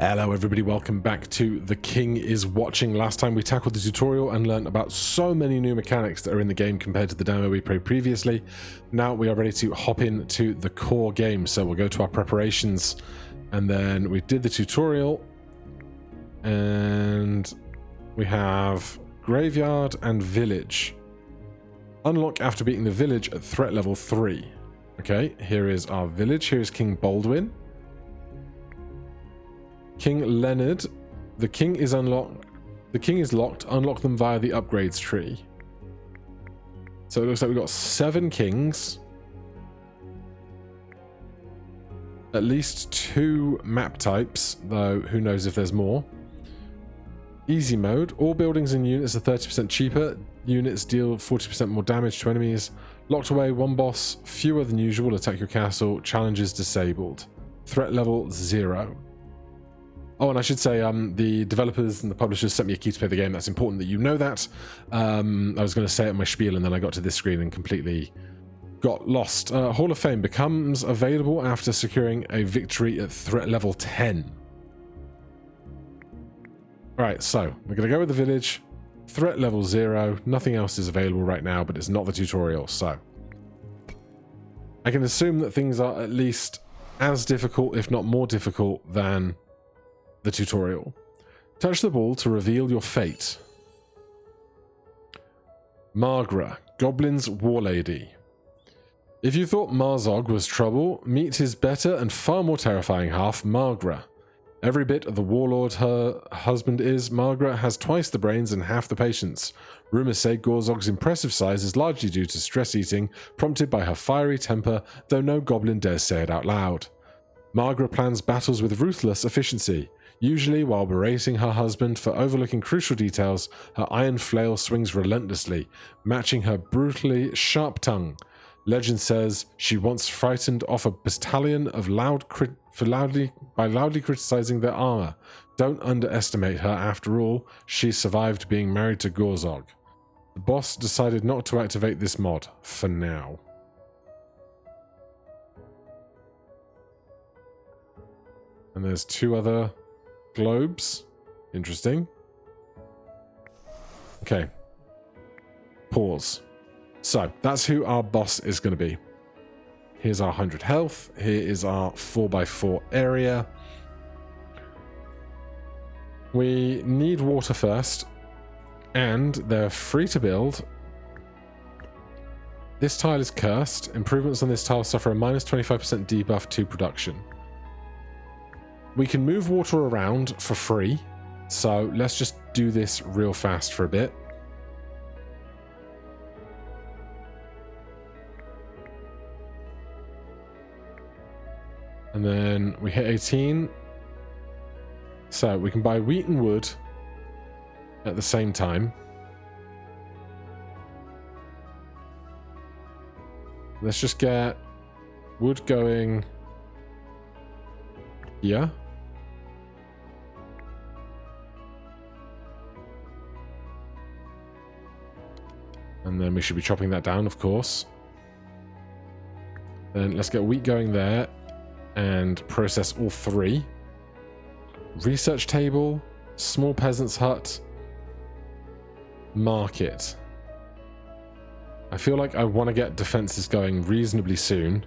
Hello everybody, welcome back to The King is Watching. Last time we tackled the tutorial and learned about so many new mechanics that are in the game compared to the demo we played previously. Now we are ready to hop into the core game, so we'll go to our preparations and then we did the tutorial and we have graveyard and village. Unlock after beating the village at threat level 3. Okay, here is our village. Here is King Baldwin. King Leonard. The king is unlocked. The king is locked. Unlock them via the upgrades tree. So it looks like we've got 7 kings. At least 2 map types, though who knows if there's more. Easy mode. All buildings and units are 30% cheaper. Units deal 40% more damage to enemies. Locked away, 1 boss. Fewer than usual. Attack your castle. Challenges disabled. Threat level 0. Oh, and I should say, the developers and the publishers sent me a key to play the game. That's important that you know that. I was going to say it in my spiel, and then I got to this screen and completely got lost. Hall of Fame becomes available after securing a victory at threat level 10. Alright, so we're going to go with the village. Threat level 0. Nothing else is available right now, but it's not the tutorial, so I can assume that things are at least as difficult, if not more difficult, than the tutorial. Touch the ball to reveal your fate. Margra, Goblin's War Lady. If you thought Marzog was trouble, meet his better and far more terrifying half, Margra. Every bit of the warlord her husband is, Margra has twice the brains and half the patience. Rumors say Gorzog's impressive size is largely due to stress eating, prompted by her fiery temper, though no goblin dares say it out loud. Margra plans battles with ruthless efficiency. Usually, while berating her husband for overlooking crucial details, her iron flail swings relentlessly, matching her brutally sharp tongue. Legend says she once frightened off a battalion of loudly criticizing their armor. Don't underestimate her, after all, she survived being married to Gorzog. The boss decided not to activate this mod, for now. And there's 2 other globes. Interesting. Okay. Pause. So, that's who our boss is going to be. Here's our 100 health. Here is our 4x4 area. We need water first. And they're free to build. This tile is cursed. Improvements on this tile suffer a minus 25% debuff to production. We can move water around for free, so let's just do this real fast for a bit. And then we hit 18. So we can buy wheat and wood at the same time. Let's just get wood going here. And then we should be chopping that down, of course. Then let's get wheat going there and process all 3. Research table, small peasant's hut, market. I feel like I want to get defenses going reasonably soon.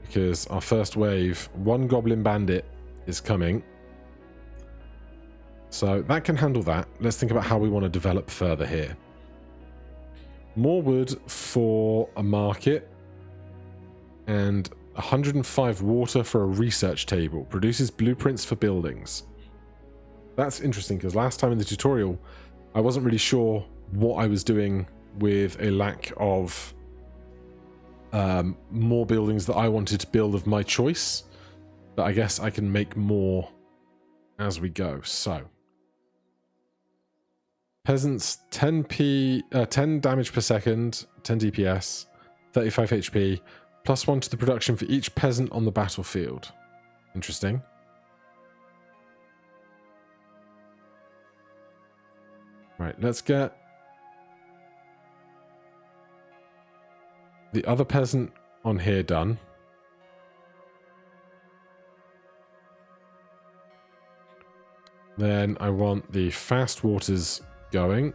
Because our first wave, 1 goblin bandit is coming. So that can handle that. Let's think about how we want to develop further here. More wood for a market. And 105 water for a research table. Produces blueprints for buildings. That's interesting because last time in the tutorial, I wasn't really sure what I was doing with a lack of more buildings that I wanted to build of my choice, but I guess I can make more as we go. So peasants, 10 damage per second, 10 DPS, 35 HP, +1 to the production for each peasant on the battlefield. Interesting. Right, let's get the other peasant on here done. Then I want the fast waters going.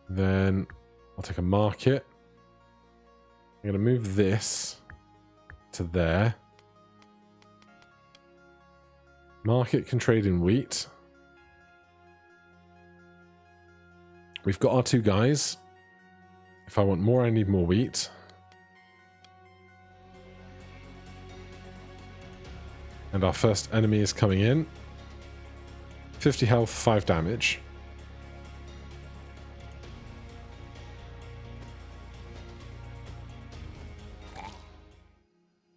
Then I'll take a market. I'm going to move this to there. Market can trade in wheat. We've got our two guys. If I want more, I need more wheat. And our first enemy is coming in. 50 health, 5 damage.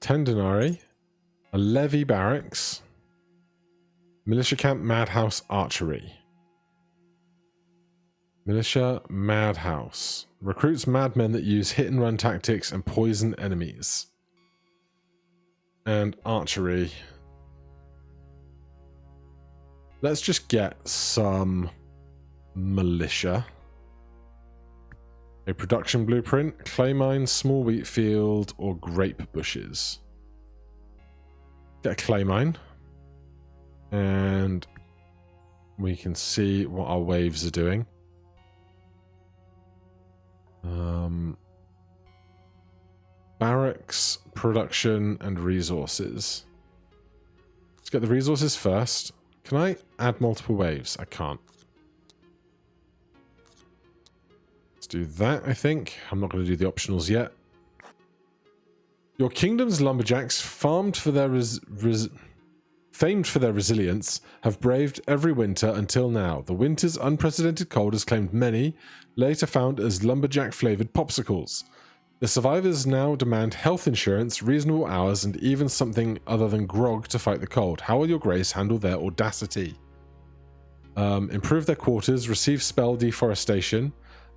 Denarii, a levy barracks, militia camp, madhouse, archery. Militia, madhouse. Recruits madmen that use hit and run tactics and poison enemies. And archery. Let's just get some militia. A production blueprint, clay mine, small wheat field, or grape bushes. Get a clay mine. And we can see what our waves are doing. Barracks, production, and resources. Let's get the resources first. Can I add multiple waves? I can't. Let's do that, I think. I'm not going to do the optionals yet. Your kingdom's lumberjacks, famed for their resilience, have braved every winter until now. The winter's unprecedented cold has claimed many, later found as lumberjack-flavored popsicles. The survivors now demand health insurance, reasonable hours, and even something other than grog to fight the cold. How will your grace handle their audacity? Improve their quarters, receive spell deforestation,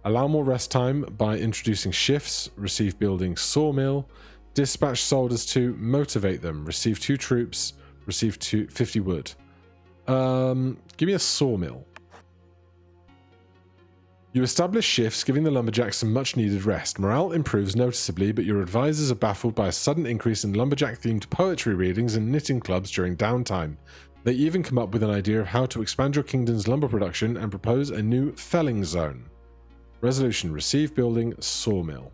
allow more rest time by introducing shifts, receive building sawmill, dispatch soldiers to motivate them, receive 2 troops, receive 50 wood. Give me a sawmill. You establish shifts, giving the lumberjacks some much-needed rest. Morale improves noticeably, but your advisors are baffled by a sudden increase in lumberjack-themed poetry readings and knitting clubs during downtime. They even come up with an idea of how to expand your kingdom's lumber production and propose a new felling zone. Resolution: receive building sawmill.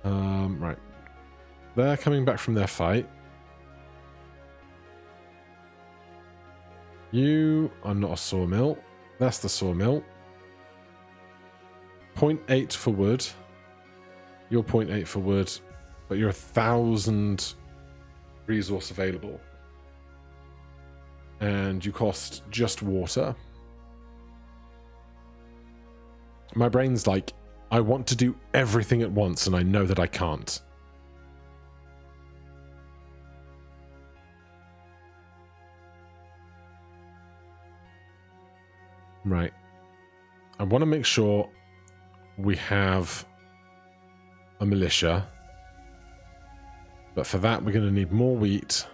Right. They're coming back from their fight. You are not a sawmill. That's the sawmill. 0.8 for wood. You're 0.8 for wood, but you're 1,000 resource available. And you cost just water. My brain's like, I want to do everything at once, and I know that I can't. Right. I want to make sure we have a militia. But for that, we're going to need more wheat.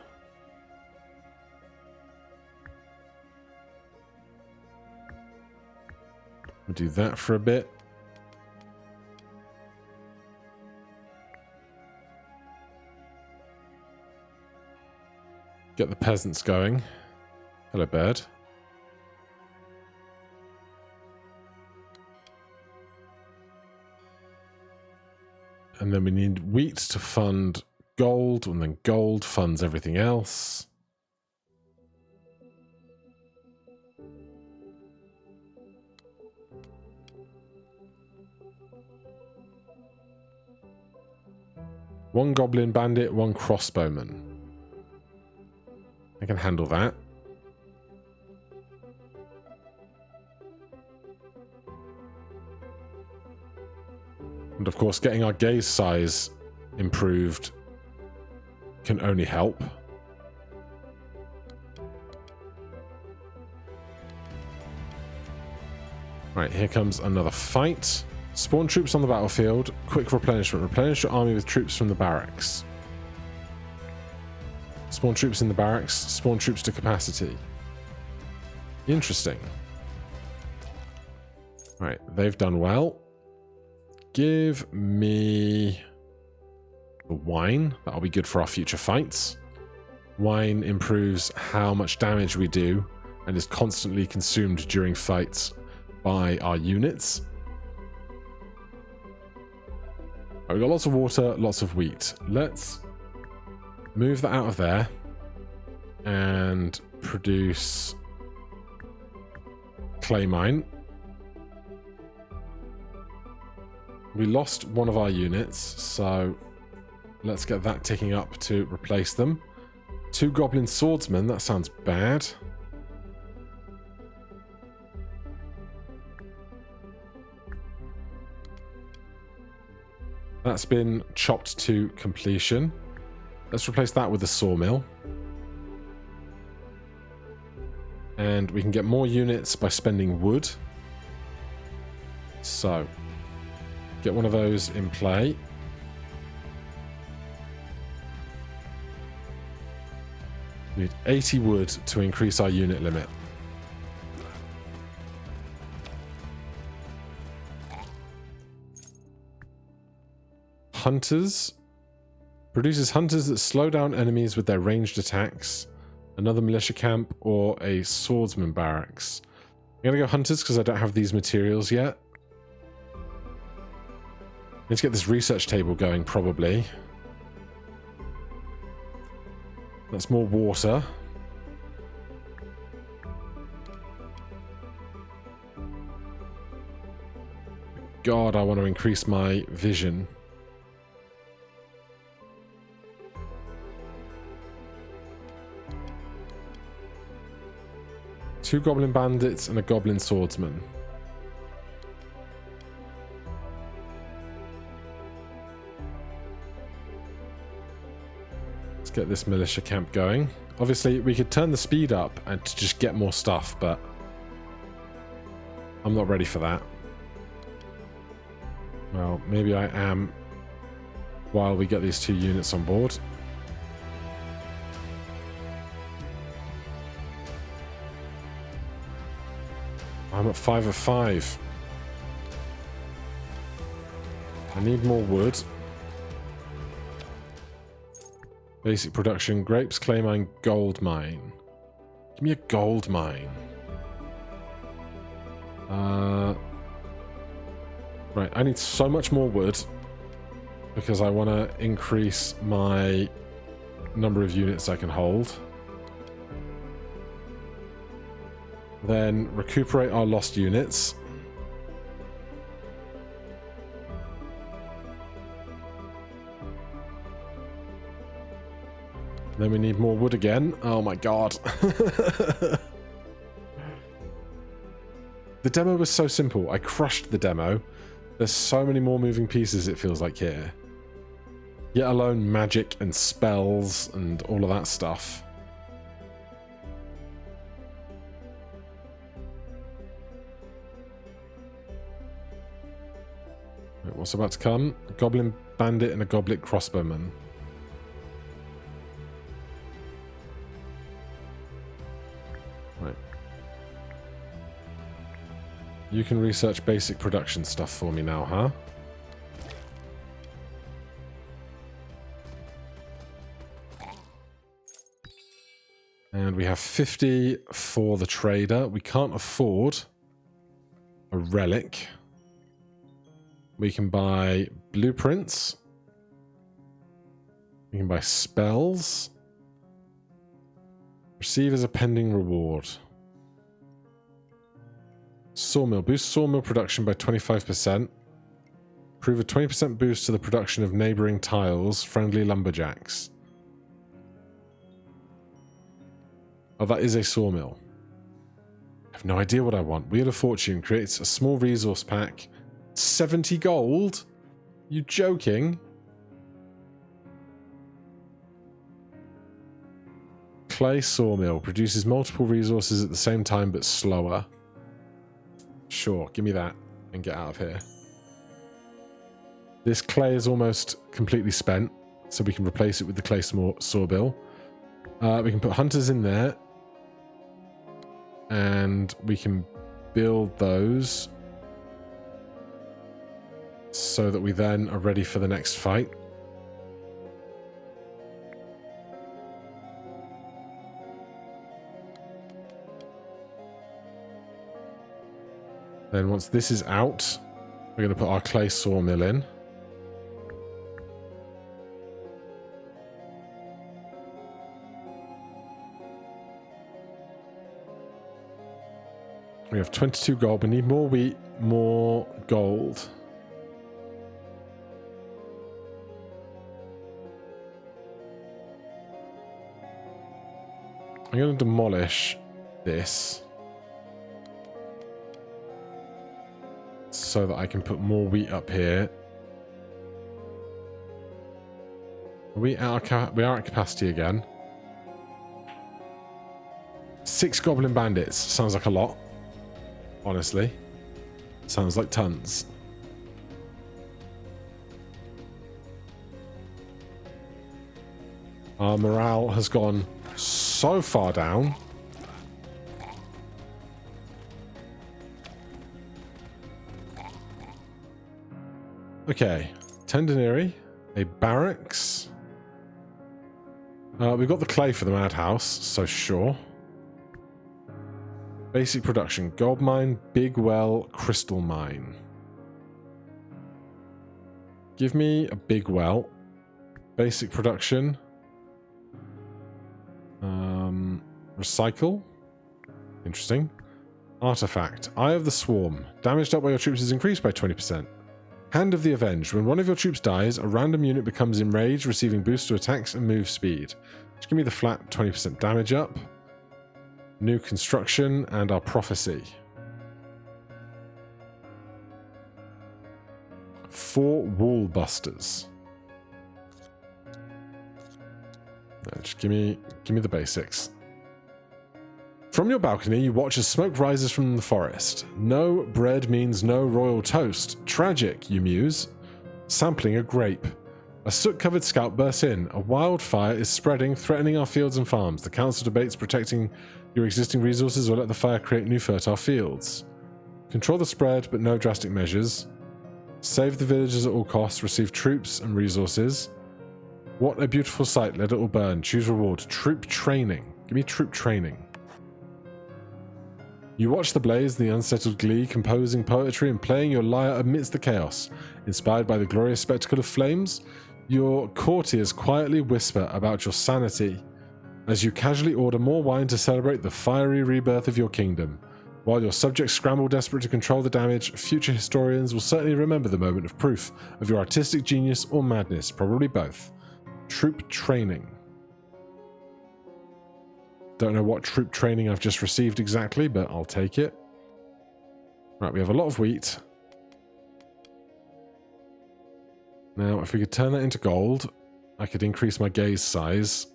We'll do that for a bit. Get the peasants going. Hello, bird. And then we need wheat to fund gold, and then gold funds everything else. One goblin bandit, one crossbowman. I can handle that. And of course, getting our gaze size improved can only help. Right, here comes another fight. Spawn troops on the battlefield. Quick replenishment. Replenish your army with troops from the barracks. Spawn troops in the barracks. Spawn troops to capacity. Interesting. Right, they've done well. Give me the wine. That'll be good for our future fights. Wine improves how much damage we do and is constantly consumed during fights by our units. Right, we've got lots of water, lots of wheat. Let's move that out of there and produce clay mine. We lost one of our units, so let's get that ticking up to replace them. 2 goblin swordsmen, that sounds bad. That's been chopped to completion. Let's replace that with a sawmill. And we can get more units by spending wood. So, get one of those in play. We need 80 wood to increase our unit limit. Hunters. Produces hunters that slow down enemies with their ranged attacks. Another militia camp or a swordsman barracks. I'm going to go hunters because I don't have these materials yet. Need to get this research table going, probably. That's more water. God, I want to increase my vision. Two goblin bandits and a goblin swordsman. Let's get this militia camp going. Obviously, we could turn the speed up and to just get more stuff, but I'm not ready for that. Well, maybe I am while we get these 2 units on board. I'm at 5 of 5. I need more wood. Basic production, grapes, clay mine, gold mine. Give me a gold mine. Right, I need so much more wood because I want to increase my number of units I can hold. Then recuperate our lost units. Then we need more wood again. Oh my god. The demo was so simple. I crushed the demo. There's so many more moving pieces it feels like here. Yet alone magic and spells and all of that stuff. Wait, what's about to come? A goblin bandit and a goblin crossbowman. Right. You can research basic production stuff for me now, huh? And we have 50 for the trader. We can't afford a relic. We can buy blueprints. We can buy spells. Receive as a pending reward. Sawmill. Boost sawmill production by 25%. Prove a 20% boost to the production of neighboring tiles. Friendly lumberjacks. Oh, that is a sawmill. I have no idea what I want. Wheel of Fortune creates a small resource pack. 70 gold? You joking? Clay sawmill produces multiple resources at the same time but slower. Sure, give me that and get out of here. This clay is almost completely spent, so we can replace it with the clay sawmill. We can put hunters in there. and we can build those so that we then are ready for the next fight. Then once this is out, we're going to put our clay sawmill in. We have 22 gold. We need more wheat, more gold. I'm going to demolish this so that I can put more wheat up here. We are at capacity again. 6 goblin bandits. Sounds like a lot. Honestly. Sounds like tons. Our morale has gone so far down. Okay. Tendenery. A barracks. We've got the clay for the madhouse, so sure. Basic production. Gold mine, big well, crystal mine. Give me a big well. Basic production. Recycle. Interesting. Artifact. Eye of the Swarm. Damage dealt by your troops is increased by 20%. Hand of the Avenged. When one of your troops dies, a random unit becomes enraged, receiving boost to attacks and move speed. Just give me the flat 20% damage up. New construction and our prophecy. 4 wall busters. No, just give me the basics. From your balcony, you watch as smoke rises from the forest. No bread means no royal toast. Tragic, you muse. Sampling a grape. A soot-covered scout bursts in. A wildfire is spreading, threatening our fields and farms. The council debates protecting your existing resources or let the fire create new fertile fields. Control the spread, but no drastic measures. Save the villagers at all costs. Receive troops and resources. What a beautiful sight. Let it all burn. Choose reward. Troop training. Give me troop training. You watch the blaze, the unsettled glee, composing poetry and playing your lyre amidst the chaos. Inspired by the glorious spectacle of flames, your courtiers quietly whisper about your sanity as you casually order more wine to celebrate the fiery rebirth of your kingdom. While your subjects scramble desperate to control the damage, future historians will certainly remember the moment of proof of your artistic genius or madness, probably both. Troop training. Don't know what troop training I've just received exactly, but I'll take it. Right, we have a lot of wheat. Now, if we could turn that into gold, I could increase my gaze size,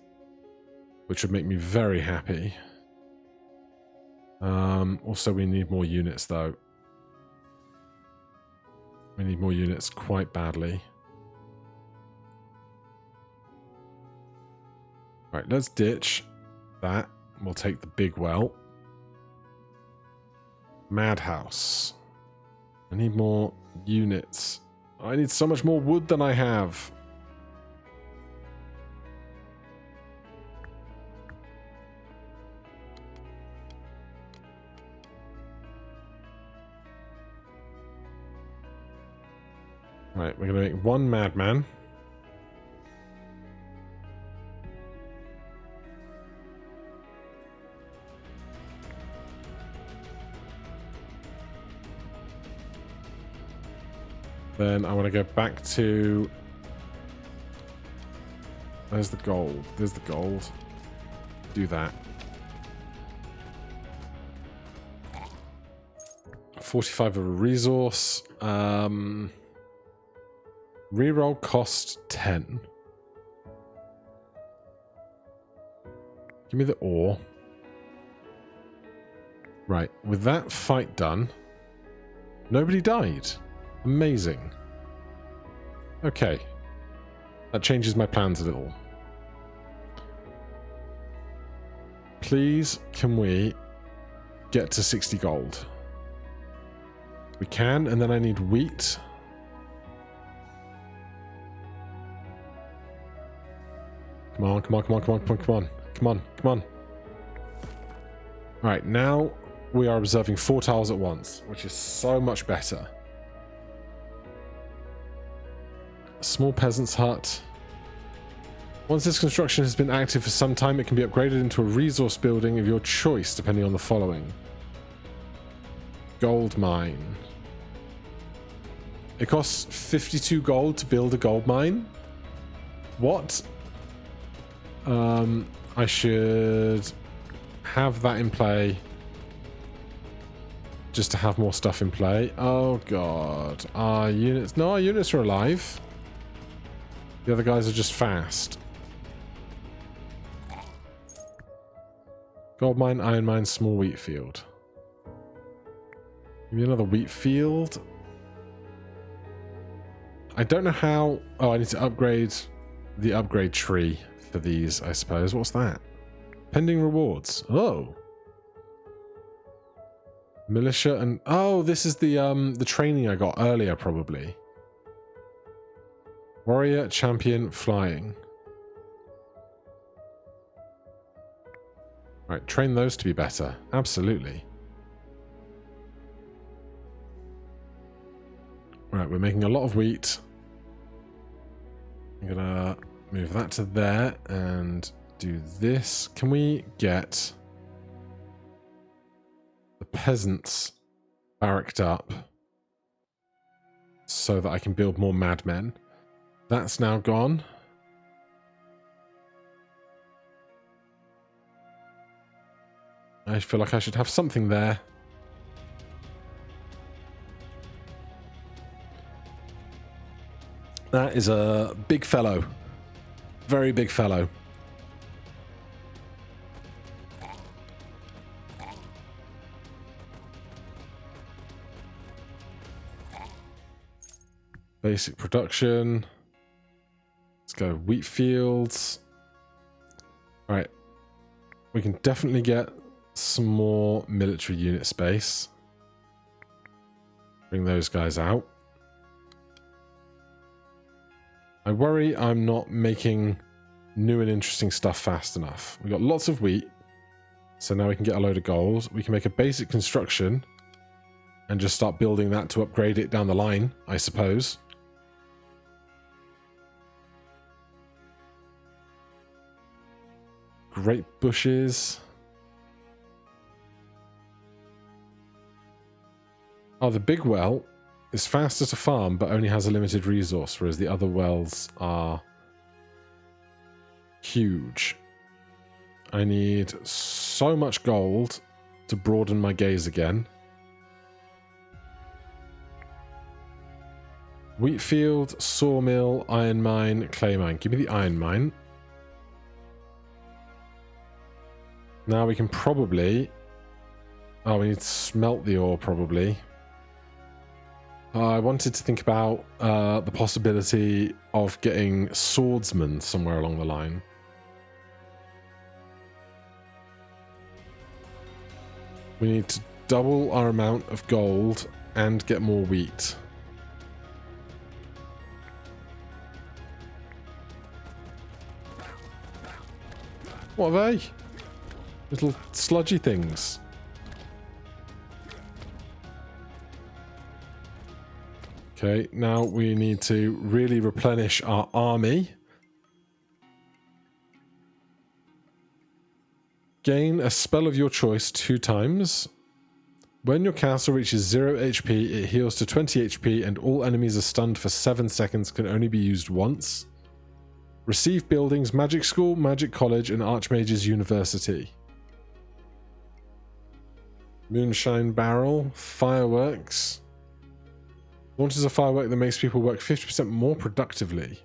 which would make me very happy. Also, we need more units, though. We need more units quite badly. Right, let's ditch that. We'll take the big well. Madhouse. I need more units. I need so much more wood than I have. Right, we're going to make 1 madman. Then I want to go back to... Where's the gold? There's the gold. Do that. 45 of a resource. Reroll cost 10. Give me the ore. Right, with that fight done, nobody died. Amazing. Okay. That changes my plans a little. Please, can we get to 60 gold? We can, and then I need wheat. Come on, come on, come on, come on, come on, come on, come on, come on. Right, now we are observing 4 tiles at once, which is so much better. A small peasant's hut. Once this construction has been active for some time, it can be upgraded into a resource building of your choice, depending on the following. Gold mine. It costs 52 gold to build a gold mine. What? I should have that in play just to have more stuff in play. Oh god. Our units... No, our units are alive. The other guys are just fast. Gold mine, iron mine, small wheat field. Give me another wheat field. I don't know how... Oh, I need to upgrade the upgrade tree for these, I suppose. What's that? Pending rewards. Oh. Militia and... Oh, this is the training I got earlier, probably. Warrior, champion, flying. Right, train those to be better. Absolutely. Right, we're making a lot of wheat. I'm gonna move that to there and do this. Can we get the peasants barracked up so that I can build more madmen? That's now gone. I feel like I should have something there. That is a big fellow. Very big fellow. Basic production. Let's go wheat fields. All right. We can definitely get some more military unit space. Bring those guys out. I worry I'm not making new and interesting stuff fast enough. We've got lots of wheat, so now we can get a load of gold. We can make a basic construction and just start building that to upgrade it down the line, I suppose. Great bushes. Oh, the big well is faster to farm, but only has a limited resource, whereas the other wells are huge. I need so much gold to broaden my gaze again. Wheat field, sawmill, iron mine, clay mine. Give me the iron mine. Now we can probably... Oh, we need to smelt the ore, probably. I wanted to think about the possibility of getting swordsmen somewhere along the line. We need to double our amount of gold and get more wheat. What are they? Little sludgy things. Okay, now we need to really replenish our army. Gain a spell of your choice 2 times. When your castle reaches 0 HP, it heals to 20 HP and all enemies are stunned for 7 seconds, can only be used once. Receive buildings, magic school, magic college, and archmage's university. Moonshine barrel, fireworks. Launches a firework that makes people work 50% more productively.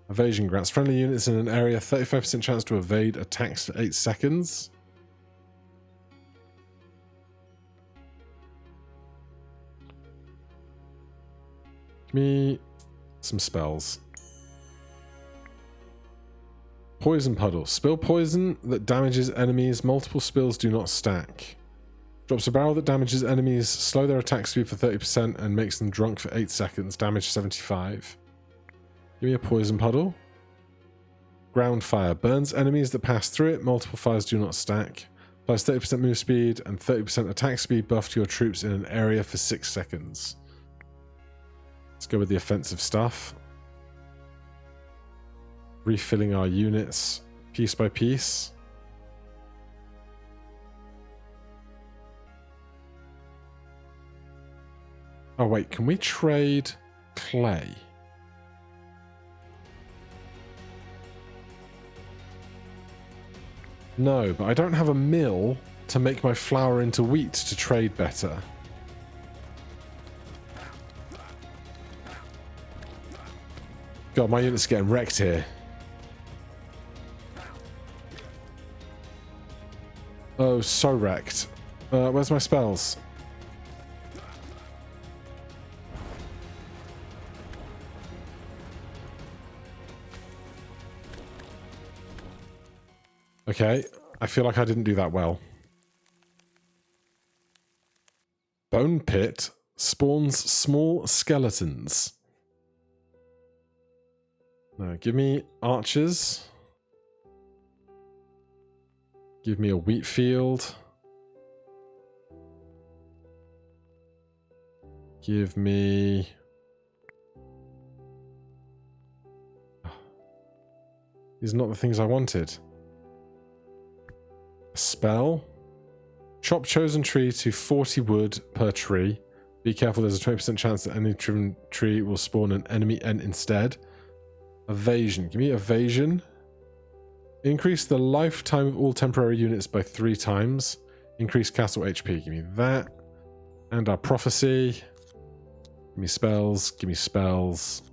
Evasion grants friendly units in an area 35% chance to evade attacks for 8 seconds. Give me some spells. Poison puddle. Spill poison that damages enemies. Multiple spills do not stack. Drops a barrel that damages enemies, slow their attack speed for 30% and makes them drunk for 8 seconds. Damage 75. Give me a poison puddle. Ground fire. Burns enemies that pass through it. Multiple fires do not stack. Applies 30% move speed and 30% attack speed buff to your troops in an area for 6 seconds. Let's go with the offensive stuff. Refilling our units piece by piece. Oh wait, can we trade clay? No, but I don't have a mill to make my flour into wheat to trade better. God, my unit's getting wrecked here. Oh, so wrecked. Where's my spells? Okay, I feel like I didn't do that well. Bone pit spawns small skeletons. No, give me archers. Give me a wheat field. Give me... These are not the things I wanted. A spell. Chop chosen tree to 40 wood per tree. Be careful, there's a 20% chance that any driven tree will spawn an enemy ent instead. Evasion. Give me evasion. Increase the lifetime of all temporary units by 3 times. Increase castle HP. Give me that. And our prophecy. Give me spells. Give me spells.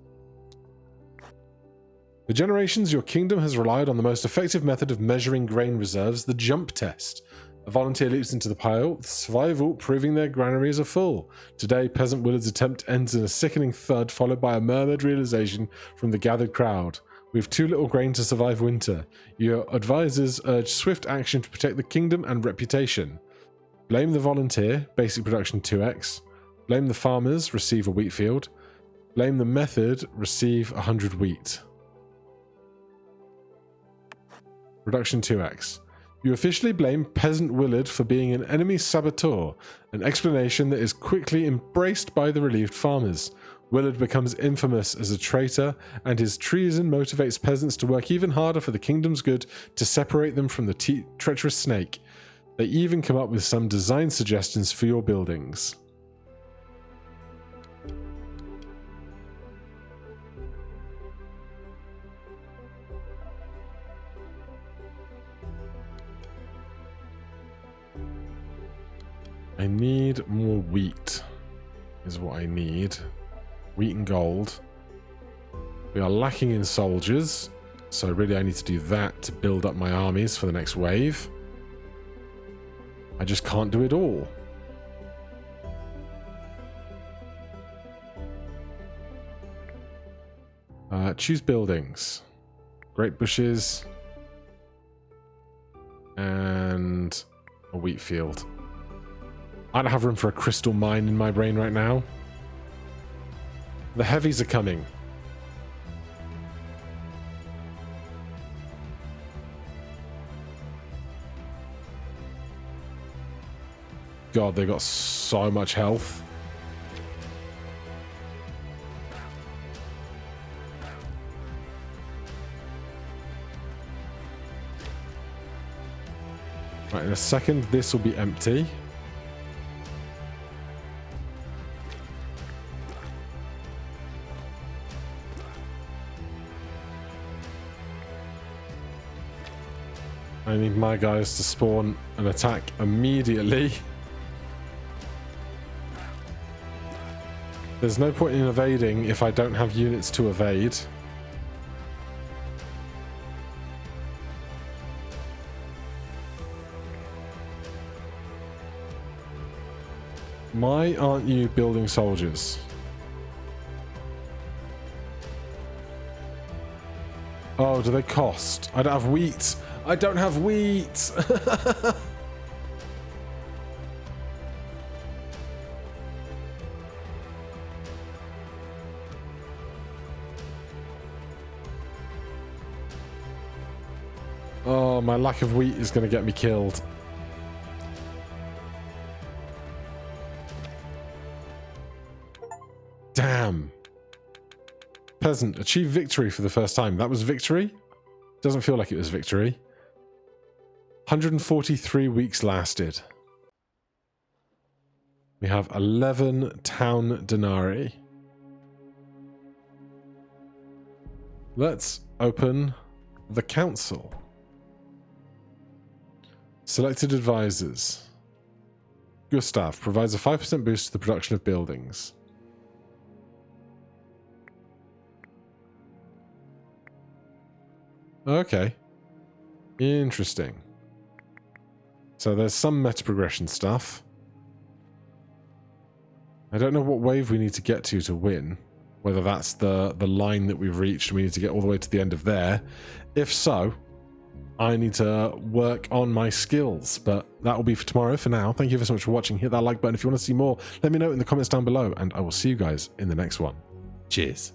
For generations, your kingdom has relied on the most effective method of measuring grain reserves, the jump test. A volunteer leaps into the pile, with survival proving their granaries are full. Today, peasant Willard's attempt ends in a sickening thud, followed by a murmured realization from the gathered crowd. We have too little grain to survive winter. Your advisors urge swift action to protect the kingdom and reputation. Blame the volunteer, basic production 2x. Blame the farmers, receive a wheat field. Blame the method, receive 100 wheat. Reduction 2x. You officially blame Peasant Willard for being an enemy saboteur, an explanation that is quickly embraced by the relieved farmers. Willard becomes infamous as a traitor, and his treason motivates peasants to work even harder for the kingdom's good to separate them from the treacherous snake. They even come up with some design suggestions for your buildings. I need more wheat, is what I need. Wheat and gold. We are lacking in soldiers, so really I need to do that to build up my armies for the next wave. I just can't do it all. Choose buildings. Great bushes. And a wheat field. I don't have room for a crystal mine in my brain right now. The heavies are coming. God, they got so much health. Right, in a second, this will be empty. I need my guys to spawn an attack immediately. There's no point in evading if I don't have units to evade. Why aren't you building soldiers? Oh, do they cost? I don't have wheat. I don't have wheat. my lack of wheat is going to get me killed. Damn. Peasant, achieve victory for the first time. That was victory? Doesn't feel like it was victory. 143 weeks lasted. We have 11 town denarii. Let's open the council. Selected advisors. Gustav provides a 5% boost to the production of buildings. Okay. Interesting. So there's some meta progression stuff. I don't know what wave we need to get to win. Whether that's the line that we've reached and we need to get all the way to the end of there. If so, I need to work on my skills. But that will be for tomorrow. For now, thank you so much for watching. Hit that like button if you want to see more. Let me know in the comments down below, and I will see you guys in the next one. Cheers.